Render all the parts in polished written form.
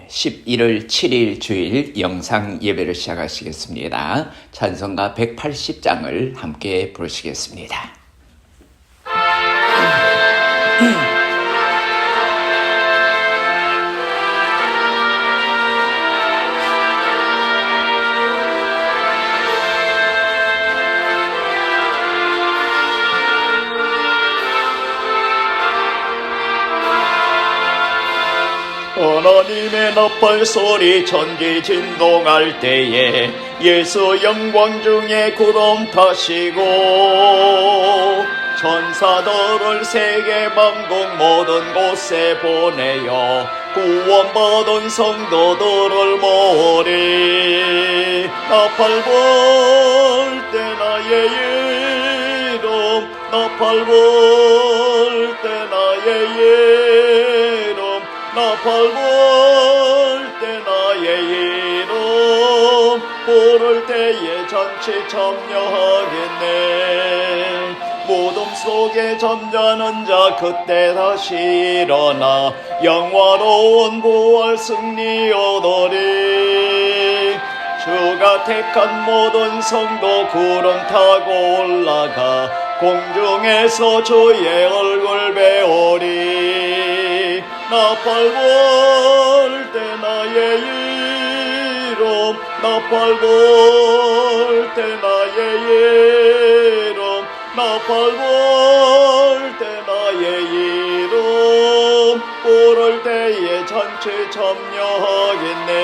11월 7일 주일 영상 예배를 시작하시겠습니다. 찬송가 180장을 함께 부르시겠습니다. 하나님의 나팔 소리 천지 진동할 때에 예수 영광 중에 구름 타시고 천사들을 세계 만국 모든 곳에 보내어 구원받은 성도들을 모으리. 나팔 불 때 나의 이름, 나팔 불 때 나의 이름, 나팔 불 때 나의 이름 부를 때에 잔치 참여하겠네. 무덤 속에 잠자는 자 그때 다시 일어나 영화로운 부활 승리 얻으리. 주가 택한 모든 성도 구름 타고 올라가 공중에서 주의 얼굴 배우리. 나팔 불 때 나의 이름, 나팔 불 때 나의 이름, 나팔 불 때 나의 이름 부를 때에 잔치 참여하겠네.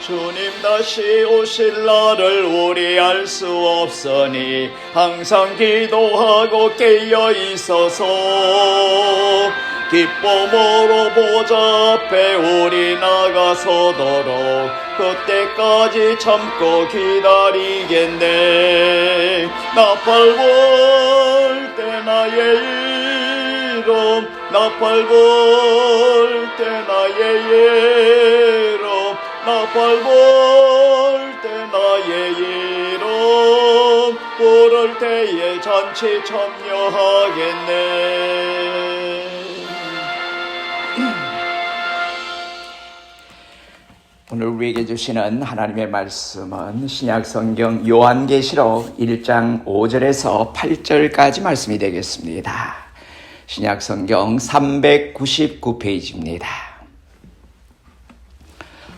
주님 다시 오실 날을 우리 알 수 없으니 항상 기도하고 깨어 있어서 기쁨으로 보좌 앞에 우리 나가서도록 그때까지 참고 기다리겠네. 나팔 불 때 나의 이름, 나팔 불 때 나의 이름, 나팔 불 때 나의 이름 부를 때에 잔치 참여하겠네. 오늘 우리에게 주시는 하나님의 말씀은 신약성경 요한계시록 1장 5절에서 8절까지 말씀이 되겠습니다. 신약성경 399페이지입니다.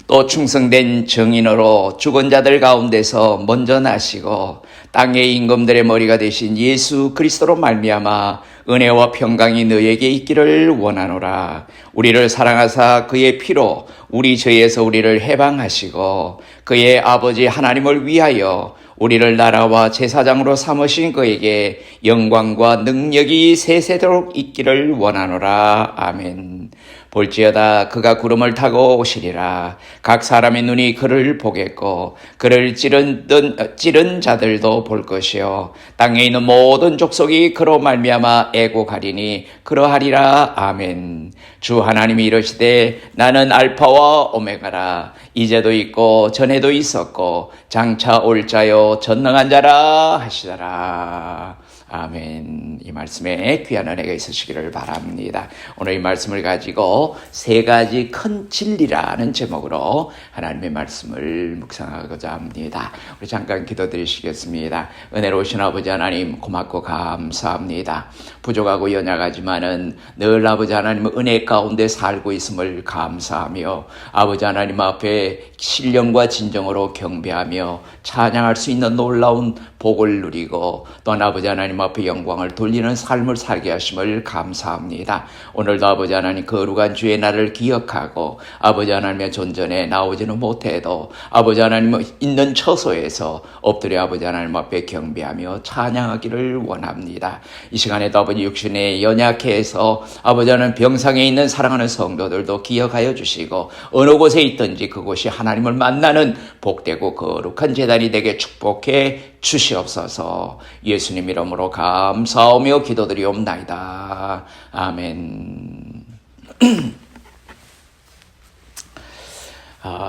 또 충성된 증인으로 죽은 자들 가운데서 먼저 나시고 땅의 임금들의 머리가 되신 예수 그리스도로 말미암아 은혜와 평강이 너에게 있기를 원하노라. 우리를 사랑하사 그의 피로 우리 죄에서 우리를 해방하시고 그의 아버지 하나님을 위하여 우리를 나라와 제사장으로 삼으신 그에게 영광과 능력이 세세도록 있기를 원하노라. 아멘. 볼지어다 그가 구름을 타고 오시리라. 각 사람의 눈이 그를 보겠고 그를 찌른 자들도 볼 것이요 땅에 있는 모든 족속이 그로 말미암아 애곡하리니 그러하리라. 아멘. 주 하나님이 이르시되 나는 알파와 오메가라. 이제도 있고 전에도 있었고 장차 올 자요 전능한 자라 하시더라. 아멘. 이 말씀에 귀한 은혜가 있으시기를 바랍니다. 오늘 이 말씀을 가지고 세 가지 큰 진리라는 제목으로 하나님의 말씀을 묵상하고자 합니다. 우리 잠깐 기도드리시겠습니다. 은혜로우신 아버지 하나님 고맙고 감사합니다. 부족하고 연약하지만은 늘 아버지 하나님 은혜 가운데 살고 있음을 감사하며 아버지 하나님 앞에 신령과 진정으로 경배하며 찬양할 수 있는 놀라운 복을 누리고 또한 아버지 하나님 앞에 영광을 돌리는 삶을 살게 하심을 감사합니다. 오늘도 아버지 하나님 거룩한 주의 날을 기억하고 아버지 하나님의 존전에 나오지는 못해도 아버지 하나님 있는 처소에서 엎드려 아버지 하나님 앞에 경배하며 찬양하기를 원합니다. 이 시간에도 아버지 육신에 연약해서 아버지 하나님 병상에 있는 사랑하는 성도들도 기억하여 주시고 어느 곳에 있든지 그곳이 하나님을 만나는 복되고 거룩한 제단이 되게 축복해 주시옵소서. 예수님 이름으로 감사하며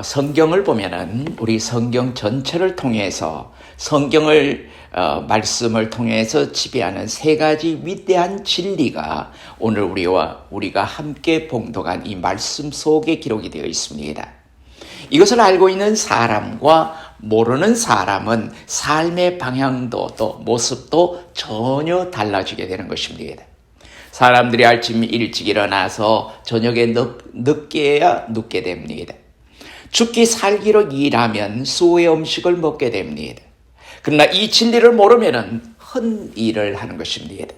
성경을 보면은 우리 성경 전체를 통해서 성경을 말씀을 통해서 지배하는 세 가지 위대한 진리가 오늘 우리가 함께 봉독한 이 말씀 속에 기록이 되어 있습니다. 이것을 알고 있는 사람과 모르는 사람은 삶의 방향도 또 모습도 전혀 달라지게 되는 것입니다. 사람들이 아침 일찍 일어나서 저녁에 늦게야 눕게 됩니다. 죽기 살기로 일하면 수의 음식을 먹게 됩니다. 그러나 이 진리를 모르면 헛 일을 하는 것입니다.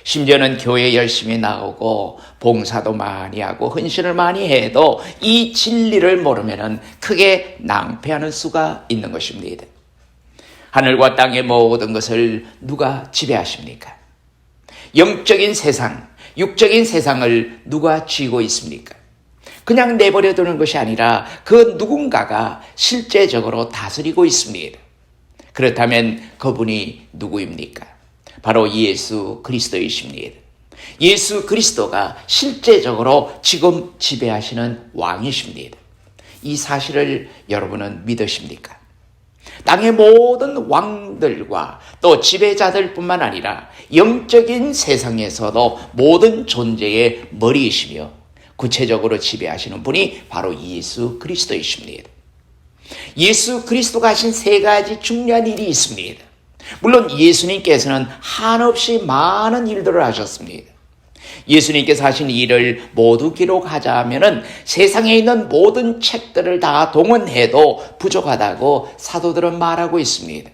심지어는 교회에 열심히 나오고 봉사도 많이 하고 헌신을 많이 해도 이 진리를 모르면 크게 낭패하는 수가 있는 것입니다. 하늘과 땅의 모든 것을 누가 지배하십니까? 영적인 세상, 육적인 세상을 누가 쥐고 있습니까? 그냥 내버려 두는 것이 아니라 그 누군가가 실제적으로 다스리고 있습니다. 그렇다면 그분이 누구입니까? 바로 예수 그리스도이십니다. 예수 그리스도가 실제적으로 지금 지배하시는 왕이십니다. 이 사실을 여러분은 믿으십니까? 땅의 모든 왕들과 또 지배자들뿐만 아니라 영적인 세상에서도 모든 존재의 머리이시며 구체적으로 지배하시는 분이 바로 예수 그리스도이십니다. 예수 그리스도가 하신 세 가지 중요한 일이 있습니다. 물론 예수님께서는 한없이 많은 일들을 하셨습니다. 예수님께서 하신 일을 모두 기록하자면 세상에 있는 모든 책들을 다 동원해도 부족하다고 사도들은 말하고 있습니다.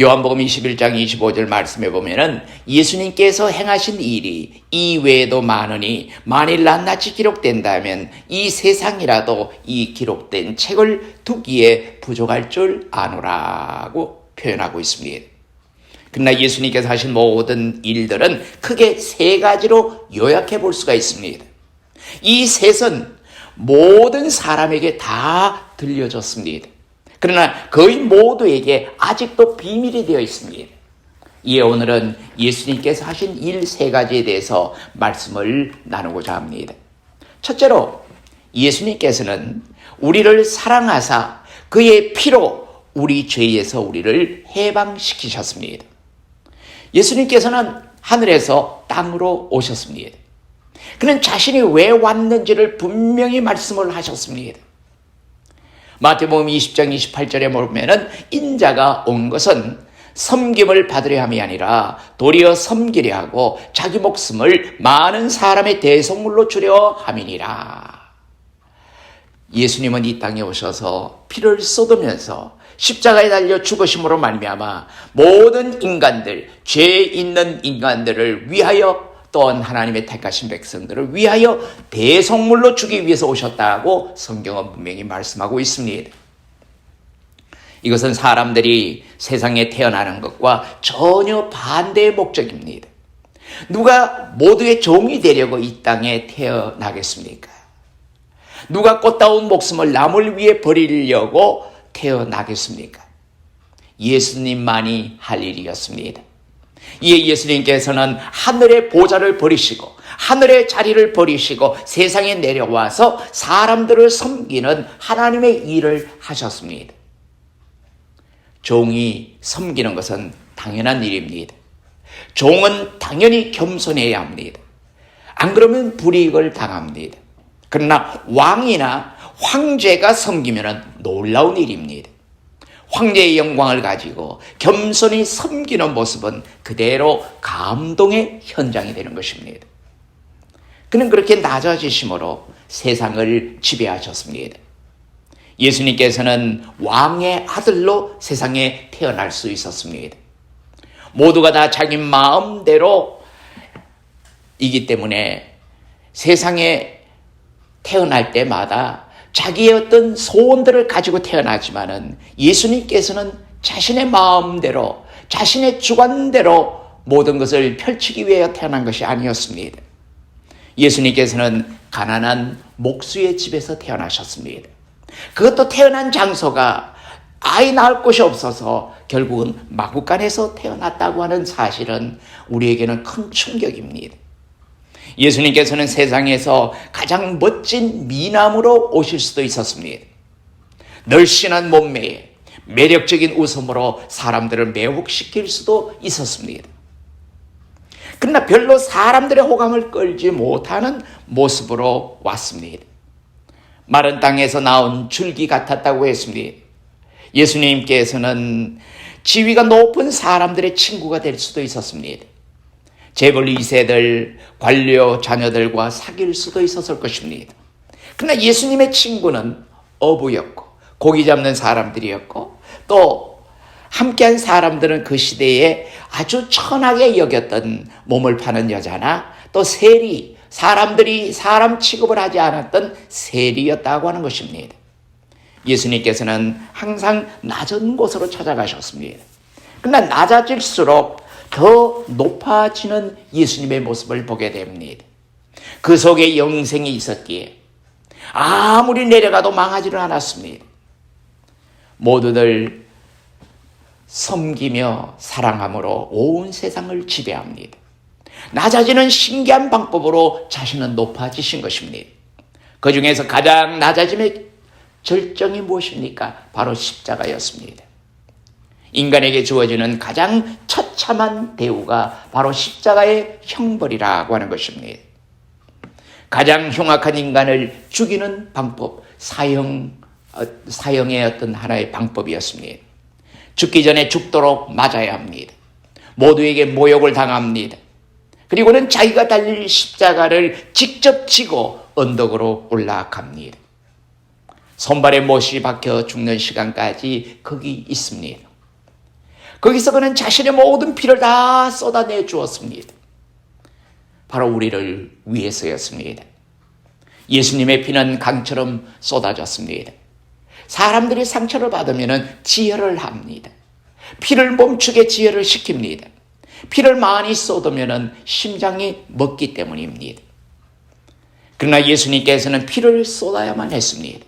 요한복음 21장 25절 말씀에 보면은 예수님께서 행하신 일이 이 외에도 많으니 만일 낱낱이 기록된다면 이 세상이라도 이 기록된 책을 두기에 부족할 줄 아노라고 표현하고 있습니다. 그러나 예수님께서 하신 모든 일들은 크게 세 가지로 요약해 볼 수가 있습니다. 이 셋은 모든 사람에게 다 들려졌습니다. 그러나 거의 모두에게 아직도 비밀이 되어 있습니다. 이에 오늘은 예수님께서 하신 일 세 가지에 대해서 말씀을 나누고자 합니다. 첫째로 예수님께서는 우리를 사랑하사 그의 피로 우리 죄에서 우리를 해방시키셨습니다. 예수님께서는 하늘에서 땅으로 오셨습니다. 그는 자신이 왜 왔는지를 분명히 말씀을 하셨습니다. 마태복음 20장 28절에 보면은 인자가 온 것은 섬김을 받으려 함이 아니라 도리어 섬기려 하고 자기 목숨을 많은 사람의 대속물로 주려 함이니라. 예수님은 이 땅에 오셔서 피를 쏟으면서 십자가에 달려 죽으심으로 말미암아 모든 인간들, 죄 있는 인간들을 위하여 또한 하나님의 택하신 백성들을 위하여 대속물로 주기 위해서 오셨다고 성경은 분명히 말씀하고 있습니다. 이것은 사람들이 세상에 태어나는 것과 전혀 반대의 목적입니다. 누가 모두의 종이 되려고 이 땅에 태어나겠습니까? 누가 꽃다운 목숨을 남을 위해 버리려고 태어나겠습니까? 예수님만이 할 일이었습니다. 이에 예수님께서는 하늘의 보좌를 버리시고 하늘의 자리를 버리시고 세상에 내려와서 사람들을 섬기는 하나님의 일을 하셨습니다. 종이 섬기는 것은 당연한 일입니다. 종은 당연히 겸손해야 합니다. 안 그러면 불이익을 당합니다. 그러나 왕이나 황제가 섬기면 놀라운 일입니다. 황제의 영광을 가지고 겸손히 섬기는 모습은 그대로 감동의 현장이 되는 것입니다. 그는 그렇게 낮아지심으로 세상을 지배하셨습니다. 예수님께서는 왕의 아들로 세상에 태어날 수 있었습니다. 모두가 다 자기 마음대로 이기 때문에 세상에 태어날 때마다 자기의 어떤 소원들을 가지고 태어나지만은 예수님께서는 자신의 마음대로 자신의 주관대로 모든 것을 펼치기 위해 태어난 것이 아니었습니다. 예수님께서는 가난한 목수의 집에서 태어나셨습니다. 그것도 태어난 장소가 아이 낳을 곳이 없어서 결국은 마구간에서 태어났다고 하는 사실은 우리에게는 큰 충격입니다. 예수님께서는 세상에서 가장 멋진 미남으로 오실 수도 있었습니다. 늘씬한 몸매에 매력적인 웃음으로 사람들을 매혹시킬 수도 있었습니다. 그러나 별로 사람들의 호감을 끌지 못하는 모습으로 왔습니다. 마른 땅에서 나온 줄기 같았다고 했습니다. 예수님께서는 지위가 높은 사람들의 친구가 될 수도 있었습니다. 재벌 2세들, 관료 자녀들과 사귈 수도 있었을 것입니다. 그러나 예수님의 친구는 어부였고 고기 잡는 사람들이었고 또 함께한 사람들은 그 시대에 아주 천하게 여겼던 몸을 파는 여자나 또 세리, 사람들이 사람 취급을 하지 않았던 세리였다고 하는 것입니다. 예수님께서는 항상 낮은 곳으로 찾아가셨습니다. 그러나 낮아질수록 더 높아지는 예수님의 모습을 보게 됩니다. 그 속에 영생이 있었기에 아무리 내려가도 망하지는 않았습니다. 모두들 섬기며 사랑함으로 온 세상을 지배합니다. 낮아지는 신기한 방법으로 자신은 높아지신 것입니다. 그 중에서 가장 낮아짐의 절정이 무엇입니까? 바로 십자가였습니다. 인간에게 주어지는 가장 처참한 대우가 바로 십자가의 형벌이라고 하는 것입니다. 가장 흉악한 인간을 죽이는 방법, 사형의 어떤 하나의 방법이었습니다. 죽기 전에 죽도록 맞아야 합니다. 모두에게 모욕을 당합니다. 그리고는 자기가 달릴 십자가를 직접 지고 언덕으로 올라갑니다. 손발에 못이 박혀 죽는 시간까지 거기 있습니다. 거기서 그는 자신의 모든 피를 다 쏟아내 주었습니다. 바로 우리를 위해서였습니다. 예수님의 피는 강처럼 쏟아졌습니다. 사람들이 상처를 받으면 지혈을 합니다. 피를 멈추게 지혈을 시킵니다. 피를 많이 쏟으면 심장이 먹기 때문입니다. 그러나 예수님께서는 피를 쏟아야만 했습니다.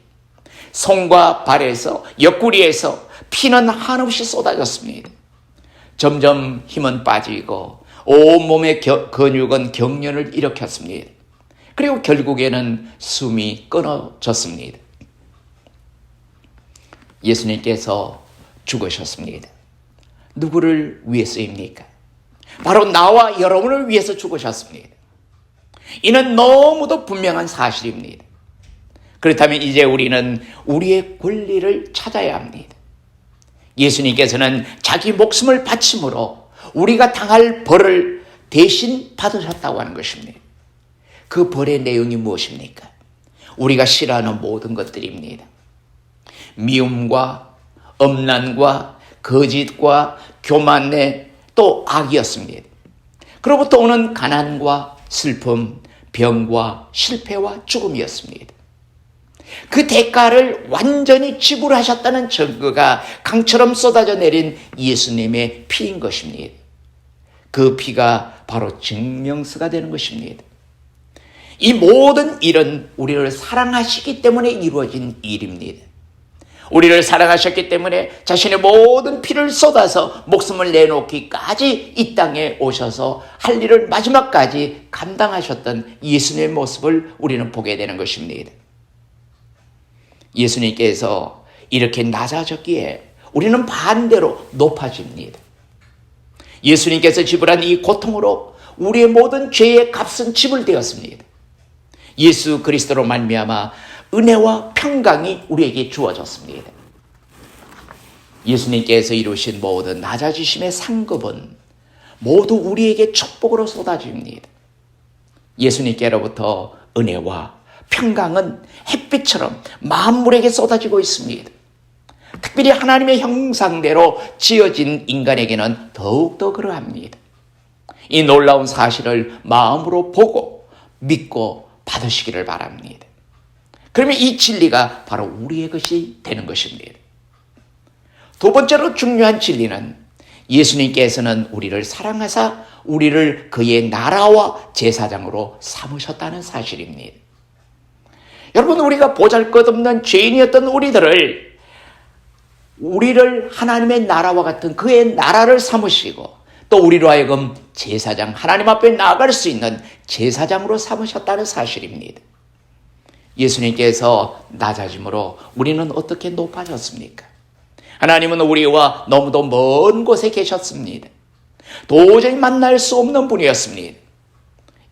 손과 발에서 옆구리에서 피는 한없이 쏟아졌습니다. 점점 힘은 빠지고 온몸의 근육은 경련을 일으켰습니다. 그리고 결국에는 숨이 끊어졌습니다. 예수님께서 죽으셨습니다. 누구를 위해서입니까? 바로 나와 여러분을 위해서 죽으셨습니다. 이는 너무도 분명한 사실입니다. 그렇다면 이제 우리는 우리의 권리를 찾아야 합니다. 예수님께서는 자기 목숨을 바침으로 우리가 당할 벌을 대신 받으셨다고 하는 것입니다. 그 벌의 내용이 무엇입니까? 우리가 싫어하는 모든 것들입니다. 미움과 엄난과 거짓과 교만내 또 악이었습니다. 그로부터 오는 가난과 슬픔, 병과 실패와 죽음이었습니다. 그 대가를 완전히 지불하셨다는 증거가 강처럼 쏟아져 내린 예수님의 피인 것입니다. 그 피가 바로 증명서가 되는 것입니다. 이 모든 일은 우리를 사랑하시기 때문에 이루어진 일입니다. 우리를 사랑하셨기 때문에 자신의 모든 피를 쏟아서 목숨을 내놓기까지 이 땅에 오셔서 할 일을 마지막까지 감당하셨던 예수님의 모습을 우리는 보게 되는 것입니다. 예수님께서 이렇게 낮아졌기에 우리는 반대로 높아집니다. 예수님께서 지불한 이 고통으로 우리의 모든 죄의 값은 지불되었습니다. 예수 그리스도로 말미암아 은혜와 평강이 우리에게 주어졌습니다. 예수님께서 이루신 모든 낮아지심의 상급은 모두 우리에게 축복으로 쏟아집니다. 예수님께로부터 은혜와 평강은 햇빛처럼 만물에게 쏟아지고 있습니다. 특별히 하나님의 형상대로 지어진 인간에게는 더욱더 그러합니다. 이 놀라운 사실을 마음으로 보고 믿고 받으시기를 바랍니다. 그러면 이 진리가 바로 우리의 것이 되는 것입니다. 두 번째로 중요한 진리는 예수님께서는 우리를 사랑하사 우리를 그의 나라와 제사장으로 삼으셨다는 사실입니다. 여러분, 우리가 보잘것없는 죄인이었던 우리를 하나님의 나라와 같은 그의 나라를 삼으시고 또 우리로 하여금 제사장, 하나님 앞에 나아갈 수 있는 제사장으로 삼으셨다는 사실입니다. 예수님께서 낮아짐으로 우리는 어떻게 높아졌습니까? 하나님은 우리와 너무도 먼 곳에 계셨습니다. 도저히 만날 수 없는 분이었습니다.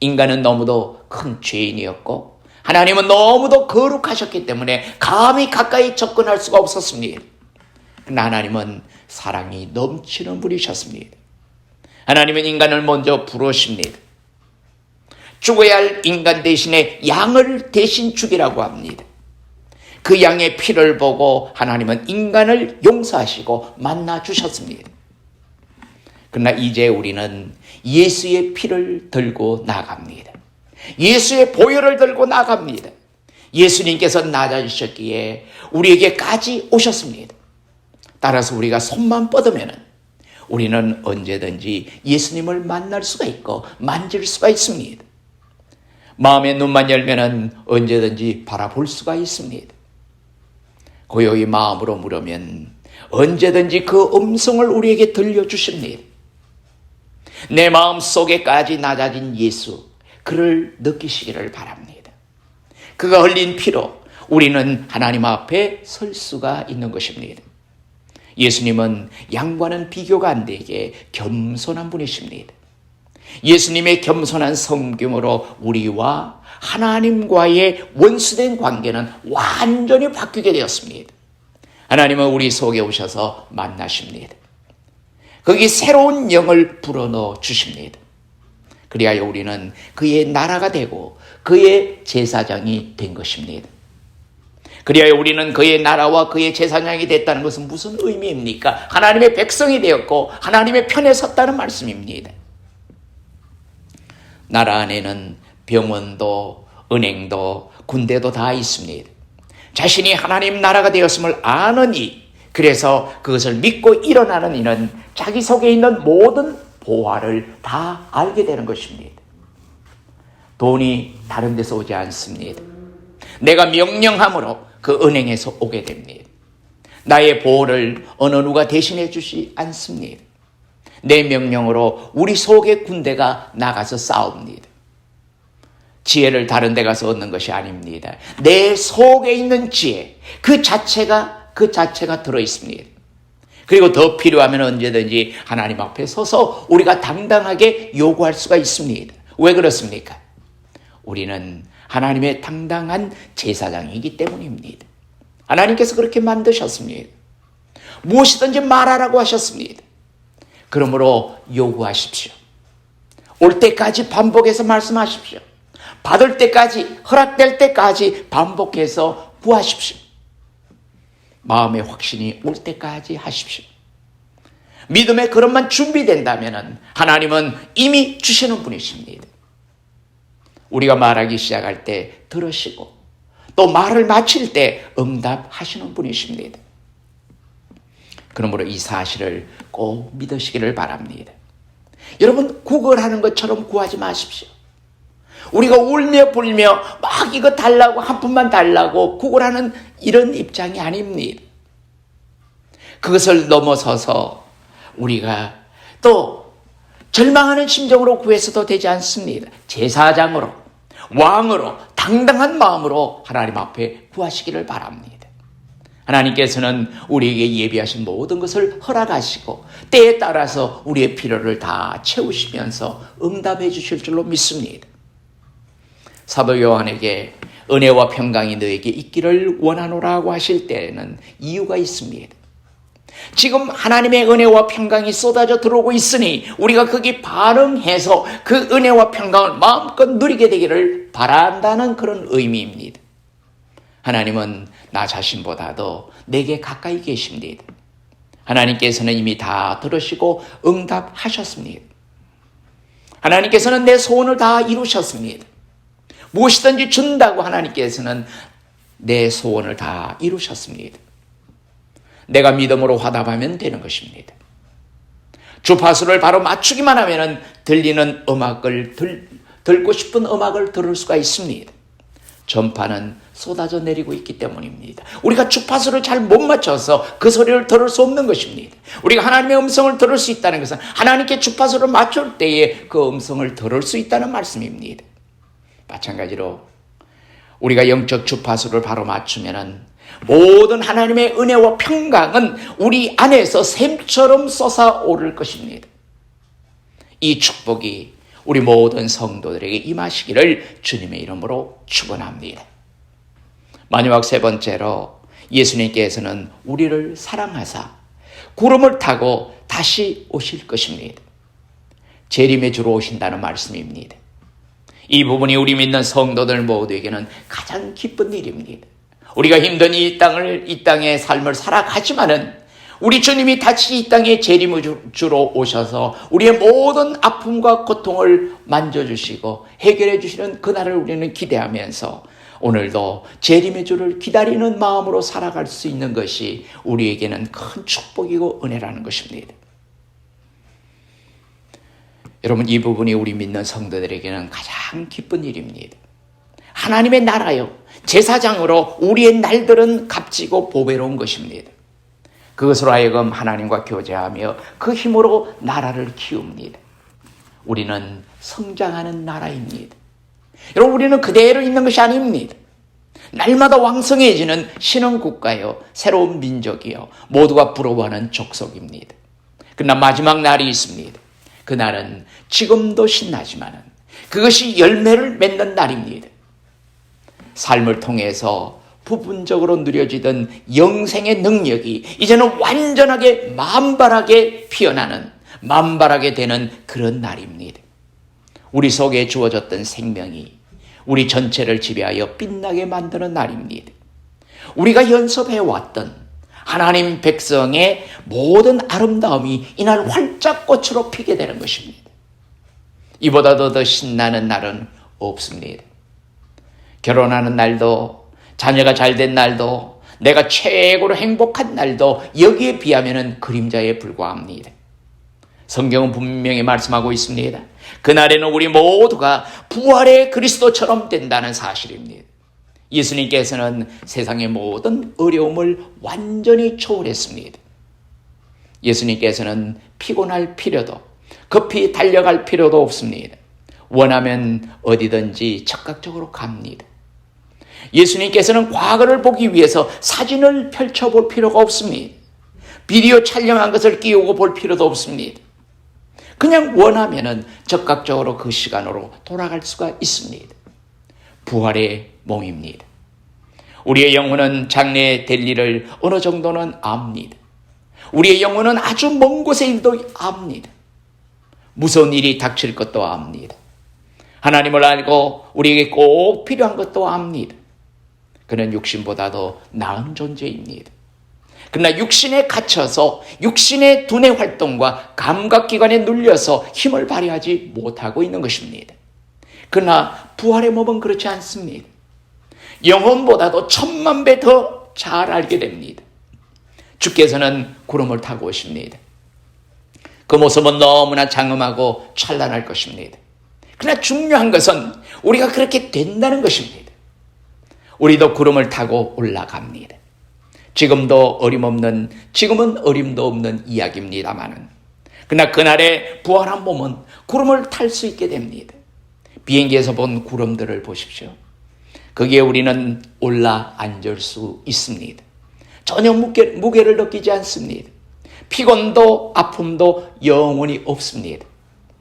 인간은 너무도 큰 죄인이었고 하나님은 너무도 거룩하셨기 때문에 감히 가까이 접근할 수가 없었습니다. 그러나 하나님은 사랑이 넘치는 분이셨습니다. 하나님은 인간을 먼저 부르십니다. 죽어야 할 인간 대신에 양을 대신 죽이라고 합니다. 그 양의 피를 보고 하나님은 인간을 용서하시고 만나 주셨습니다. 그러나 이제 우리는 예수의 피를 들고 나갑니다. 예수의 보혈을 들고 나갑니다. 예수님께서 낮아지셨기에 우리에게까지 오셨습니다. 따라서 우리가 손만 뻗으면 우리는 언제든지 예수님을 만날 수가 있고 만질 수가 있습니다. 마음의 눈만 열면 언제든지 바라볼 수가 있습니다. 고요히 마음으로 물으면 언제든지 그 음성을 우리에게 들려주십니다. 내 마음 속에까지 낮아진 예수, 그를 느끼시기를 바랍니다. 그가 흘린 피로 우리는 하나님 앞에 설 수가 있는 것입니다. 예수님은 양과는 비교가 안 되게 겸손한 분이십니다. 예수님의 겸손한 섬김으로 우리와 하나님과의 원수된 관계는 완전히 바뀌게 되었습니다. 하나님은 우리 속에 오셔서 만나십니다. 거기 새로운 영을 불어넣어 주십니다. 그리하여 우리는 그의 나라가 되고 그의 제사장이 된 것입니다. 그리하여 우리는 그의 나라와 그의 제사장이 됐다는 것은 무슨 의미입니까? 하나님의 백성이 되었고 하나님의 편에 섰다는 말씀입니다. 나라 안에는 병원도 은행도 군대도 다 있습니다. 자신이 하나님 나라가 되었음을 아는 이, 그래서 그것을 믿고 일어나는 이는 자기 속에 있는 모든 보화를 다 알게 되는 것입니다. 돈이 다른 데서 오지 않습니다. 내가 명령함으로 그 은행에서 오게 됩니다. 나의 보호를 어느 누가 대신해 주지 않습니다. 내 명령으로 우리 속의 군대가 나가서 싸웁니다. 지혜를 다른 데 가서 얻는 것이 아닙니다. 내 속에 있는 지혜, 그 자체가 들어있습니다. 그리고 더 필요하면 언제든지 하나님 앞에 서서 우리가 당당하게 요구할 수가 있습니다. 왜 그렇습니까? 우리는 하나님의 당당한 제사장이기 때문입니다. 하나님께서 그렇게 만드셨습니다. 무엇이든지 말하라고 하셨습니다. 그러므로 요구하십시오. 올 때까지 반복해서 말씀하십시오. 받을 때까지, 허락될 때까지 반복해서 구하십시오. 마음의 확신이 올 때까지 하십시오. 믿음의 그릇만 준비된다면 하나님은 이미 주시는 분이십니다. 우리가 말하기 시작할 때 들으시고 또 말을 마칠 때 응답하시는 분이십니다. 그러므로 이 사실을 꼭 믿으시기를 바랍니다. 여러분, 구걸하는 것처럼 구하지 마십시오. 우리가 울며 불며 막 이거 달라고, 한 푼만 달라고 구걸하는 이런 입장이 아닙니다. 그것을 넘어서서 우리가 또 절망하는 심정으로 구해서도 되지 않습니다. 제사장으로, 왕으로, 당당한 마음으로 하나님 앞에 구하시기를 바랍니다. 하나님께서는 우리에게 예비하신 모든 것을 허락하시고 때에 따라서 우리의 필요를 다 채우시면서 응답해 주실 줄로 믿습니다. 사도 요한에게 은혜와 평강이 너에게 있기를 원하노라고 하실 때에는 이유가 있습니다. 지금 하나님의 은혜와 평강이 쏟아져 들어오고 있으니 우리가 거기 반응해서 그 은혜와 평강을 마음껏 누리게 되기를 바란다는 그런 의미입니다. 하나님은 나 자신보다도 내게 가까이 계십니다. 하나님께서는 이미 다 들으시고 응답하셨습니다. 하나님께서는 내 소원을 다 이루셨습니다. 무엇이든지 준다고 하나님께서는 내 소원을 다 이루셨습니다. 내가 믿음으로 화답하면 되는 것입니다. 주파수를 바로 맞추기만 하면 들리는 음악을 듣고 싶은 음악을 들을 수가 있습니다. 전파는 쏟아져 내리고 있기 때문입니다. 우리가 주파수를 잘 못 맞춰서 그 소리를 들을 수 없는 것입니다. 우리가 하나님의 음성을 들을 수 있다는 것은 하나님께 주파수를 맞출 때에 그 음성을 들을 수 있다는 말씀입니다. 마찬가지로 우리가 영적 주파수를 바로 맞추면은 모든 하나님의 은혜와 평강은 우리 안에서 샘처럼 솟아오를 것입니다. 이 축복이 우리 모든 성도들에게 임하시기를 주님의 이름으로 축원합니다. 마지막 세 번째로 예수님께서는 우리를 사랑하사 구름을 타고 다시 오실 것입니다. 재림의 주로 오신다는 말씀입니다. 이 부분이 우리 믿는 성도들 모두에게는 가장 기쁜 일입니다. 우리가 힘든 이 땅의 삶을 살아가지만은 우리 주님이 다시 이 땅에 재림의 주로 오셔서 우리의 모든 아픔과 고통을 만져주시고 해결해 주시는 그날을 우리는 기대하면서 오늘도 재림의 주를 기다리는 마음으로 살아갈 수 있는 것이 우리에게는 큰 축복이고 은혜라는 것입니다. 여러분, 이 부분이 우리 믿는 성도들에게는 가장 기쁜 일입니다. 하나님의 나라요, 제사장으로 우리의 날들은 값지고 보배로운 것입니다. 그것으로 하여금 하나님과 교제하며 그 힘으로 나라를 키웁니다. 우리는 성장하는 나라입니다. 여러분, 우리는 그대로 있는 것이 아닙니다. 날마다 왕성해지는 신흥국가요, 새로운 민족이요, 모두가 부러워하는 족속입니다. 그러나 마지막 날이 있습니다. 그날은 지금도 신나지만 그것이 열매를 맺는 날입니다. 삶을 통해서 부분적으로 누려지던 영생의 능력이 이제는 완전하게 만발하게 피어나는, 만발하게 되는 그런 날입니다. 우리 속에 주어졌던 생명이 우리 전체를 지배하여 빛나게 만드는 날입니다. 우리가 연습해왔던 하나님 백성의 모든 아름다움이 이날 활짝 꽃으로 피게 되는 것입니다. 이보다도 더 신나는 날은 없습니다. 결혼하는 날도, 자녀가 잘된 날도, 내가 최고로 행복한 날도 여기에 비하면 그림자에 불과합니다. 성경은 분명히 말씀하고 있습니다. 그날에는 우리 모두가 부활의 그리스도처럼 된다는 사실입니다. 예수님께서는 세상의 모든 어려움을 완전히 초월했습니다. 예수님께서는 피곤할 필요도, 급히 달려갈 필요도 없습니다. 원하면 어디든지 적극적으로 갑니다. 예수님께서는 과거를 보기 위해서 사진을 펼쳐볼 필요가 없습니다. 비디오 촬영한 것을 끼우고 볼 필요도 없습니다. 그냥 원하면 적극적으로 그 시간으로 돌아갈 수가 있습니다. 부활의 몸입니다. 우리의 영혼은 장래에 될 일을 어느 정도는 압니다. 우리의 영혼은 아주 먼 곳의 일도 압니다. 무서운 일이 닥칠 것도 압니다. 하나님을 알고 우리에게 꼭 필요한 것도 압니다. 그는 육신보다도 나은 존재입니다. 그러나 육신에 갇혀서 육신의 두뇌 활동과 감각기관에 눌려서 힘을 발휘하지 못하고 있는 것입니다. 그러나 부활의 몸은 그렇지 않습니다. 영혼보다도 10,000배 더 잘 알게 됩니다. 주께서는 구름을 타고 오십니다. 그 모습은 너무나 장엄하고 찬란할 것입니다. 그러나 중요한 것은 우리가 그렇게 된다는 것입니다. 우리도 구름을 타고 올라갑니다. 지금은 어림도 없는 이야기입니다만은, 그러나 그날의 부활한 몸은 구름을 탈 수 있게 됩니다. 비행기에서 본 구름들을 보십시오. 거기에 우리는 올라 앉을 수 있습니다. 전혀 무게를 느끼지 않습니다. 피곤도 아픔도 영원히 없습니다.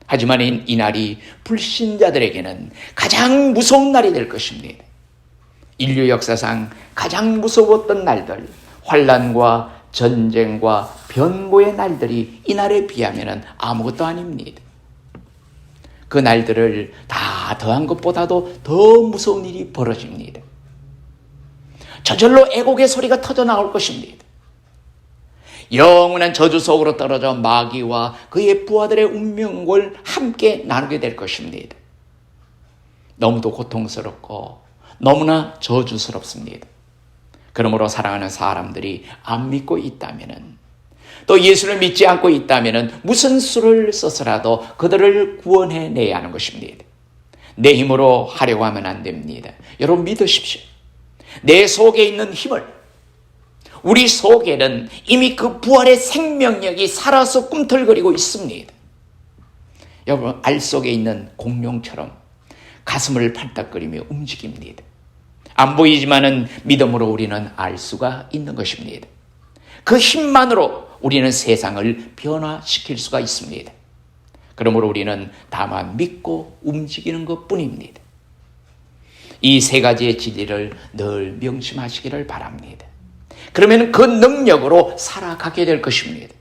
하지만 이 날이 불신자들에게는 가장 무서운 날이 될 것입니다. 인류 역사상 가장 무서웠던 날들, 환난과 전쟁과 변고의 날들이 이 날에 비하면 아무것도 아닙니다. 그 날들을 다 더한 것보다도 더 무서운 일이 벌어집니다. 저절로 애곡의 소리가 터져 나올 것입니다. 영원한 저주 속으로 떨어져 마귀와 그의 부하들의 운명을 함께 나누게 될 것입니다. 너무도 고통스럽고 너무나 저주스럽습니다. 그러므로 사랑하는 사람들이 안 믿고 있다면, 또 예수를 믿지 않고 있다면 무슨 수를 써서라도 그들을 구원해내야 하는 것입니다. 내 힘으로 하려고 하면 안 됩니다. 여러분 믿으십시오. 내 속에 있는 힘을, 우리 속에는 이미 그 부활의 생명력이 살아서 꿈틀거리고 있습니다. 여러분, 알 속에 있는 공룡처럼 가슴을 팔딱거리며 움직입니다. 안 보이지만은 믿음으로 우리는 알 수가 있는 것입니다. 그 힘만으로 우리는 세상을 변화시킬 수가 있습니다. 그러므로 우리는 다만 믿고 움직이는 것뿐입니다. 이 세 가지의 진리를 늘 명심하시기를 바랍니다. 그러면 그 능력으로 살아가게 될 것입니다.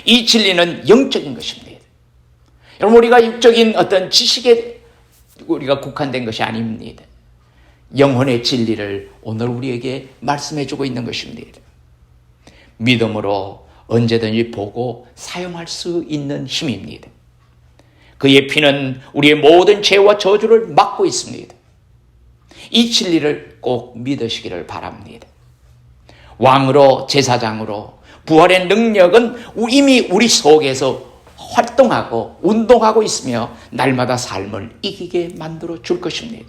이 진리는 영적인 것입니다. 여러분, 우리가 육적인 어떤 지식에 우리가 국한된 것이 아닙니다. 영혼의 진리를 오늘 우리에게 말씀해주고 있는 것입니다. 믿음으로 언제든지 보고 사용할 수 있는 힘입니다. 그의 피는 우리의 모든 죄와 저주를 막고 있습니다. 이 진리를 꼭 믿으시기를 바랍니다. 왕으로, 제사장으로 부활의 능력은 이미 우리 속에서 활동하고 운동하고 있으며 날마다 삶을 이기게 만들어 줄 것입니다.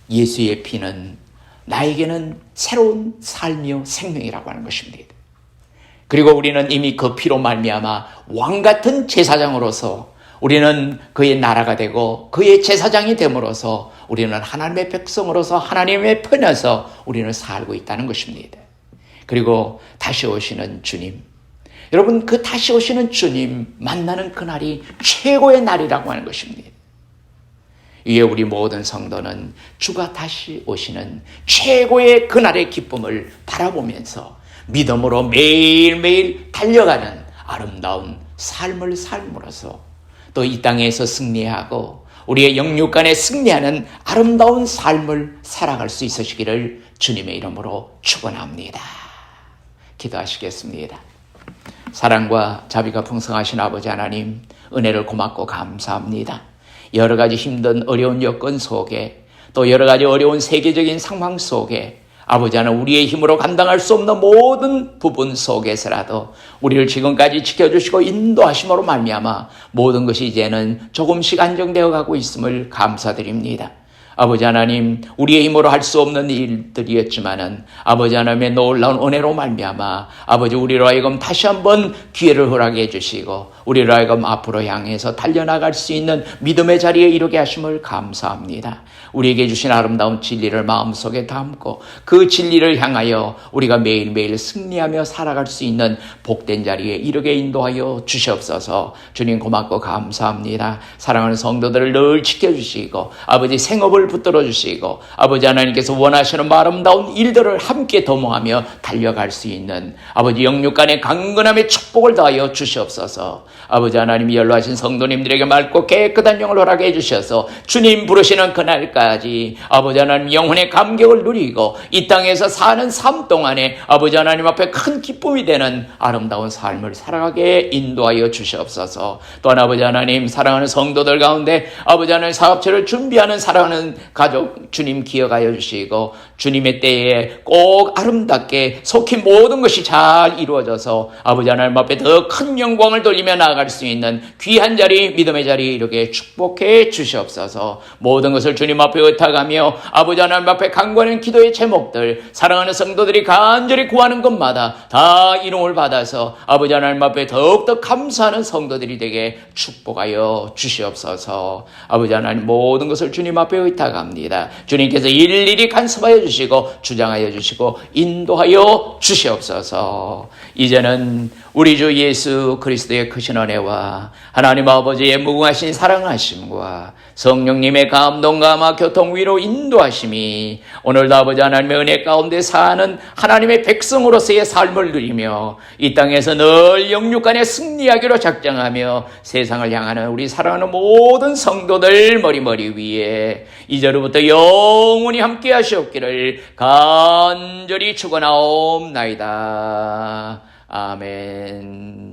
예수의 피는 나에게는 새로운 삶이요 생명이라고 하는 것입니다. 그리고 우리는 이미 그 피로 말미암아 왕같은 제사장으로서 우리는 그의 나라가 되고 그의 제사장이 됨으로써 우리는 하나님의 백성으로서 하나님의 편에서 우리는 살고 있다는 것입니다. 그리고 다시 오시는 주님, 여러분, 그 다시 오시는 주님 만나는 그날이 최고의 날이라고 하는 것입니다. 이에 우리 모든 성도는 주가 다시 오시는 최고의 그날의 기쁨을 바라보면서 믿음으로 매일매일 달려가는 아름다운 삶을 삶으로써 또 이 땅에서 승리하고 우리의 영육 간에 승리하는 아름다운 삶을 살아갈 수 있으시기를 주님의 이름으로 축원합니다. 기도하시겠습니다. 사랑과 자비가 풍성하신 아버지 하나님, 은혜를 고맙고 감사합니다. 여러 가지 힘든 어려운 여건 속에 또 여러 가지 어려운 세계적인 상황 속에 아버지 하나님, 우리의 힘으로 감당할 수 없는 모든 부분 속에서라도 우리를 지금까지 지켜주시고 인도하심으로 말미암아 모든 것이 이제는 조금씩 안정되어 가고 있음을 감사드립니다. 아버지 하나님, 우리의 힘으로 할 수 없는 일들이었지만은 아버지 하나님의 놀라운 은혜로 말미암아 아버지 우리로 하여금 다시 한번 기회를 허락해 주시고 우리로 하여금 앞으로 향해서 달려나갈 수 있는 믿음의 자리에 이르게 하심을 감사합니다. 우리에게 주신 아름다운 진리를 마음속에 담고 그 진리를 향하여 우리가 매일매일 승리하며 살아갈 수 있는 복된 자리에 이르게 인도하여 주시옵소서. 주님 고맙고 감사합니다. 사랑하는 성도들을 늘 지켜주시고 아버지 생업을 붙들어 주시고 아버지 하나님께서 원하시는 아름다운 일들을 함께 도모하며 달려갈 수 있는 아버지 영육 간의 강건함의 축복을 더하여 주시옵소서. 아버지 하나님이 연로하신 성도님들에게 맑고 깨끗한 영을 허락해 주셔서 주님 부르시는 그날까지 아버지 하나님 영혼의 감격을 누리고 이 땅에서 사는 삶 동안에 아버지 하나님 앞에 큰 기쁨이 되는 아름다운 삶을 살아가게 인도하여 주시옵소서. 또한 아버지 하나님, 사랑하는 성도들 가운데 아버지 하나님 사업체를 준비하는 사랑하는 가족 주님 기억하여 주시고 주님의 때에 꼭 아름답게 속히 모든 것이 잘 이루어져서 아버지 하나님 앞에 더 큰 영광을 돌리며 나아갈 수 있는 귀한 자리, 믿음의 자리에 이르게 축복해 주시옵소서. 모든 것을 주님 앞에 의탁하며 아버지 하나님 앞에 간구하는 기도의 제목들, 사랑하는 성도들이 간절히 구하는 것마다 다 이름을 받아서 아버지 하나님 앞에 더욱더 감사하는 성도들이 되게 축복하여 주시옵소서. 아버지 하나님, 모든 것을 주님 앞에 의탁합니다. 주님께서 일일이 간섭하여 주시고 주장하여 주시고 인도하여 주시옵소서. 이제는 우리 주 예수 그리스도의 크신 은혜와 하나님 아버지의 무궁하신 사랑하심과 성령님의 감동감화 교통 위로 인도하심이 오늘도 아버지 하나님의 은혜 가운데 사는 하나님의 백성으로서의 삶을 누리며 이 땅에서 늘 영육 간에 승리하기로 작정하며 세상을 향하는 우리 사랑하는 모든 성도들 머리 위에 이제로부터 영원히 함께 하시옵기를 간절히 축원하옵나이다. 아멘.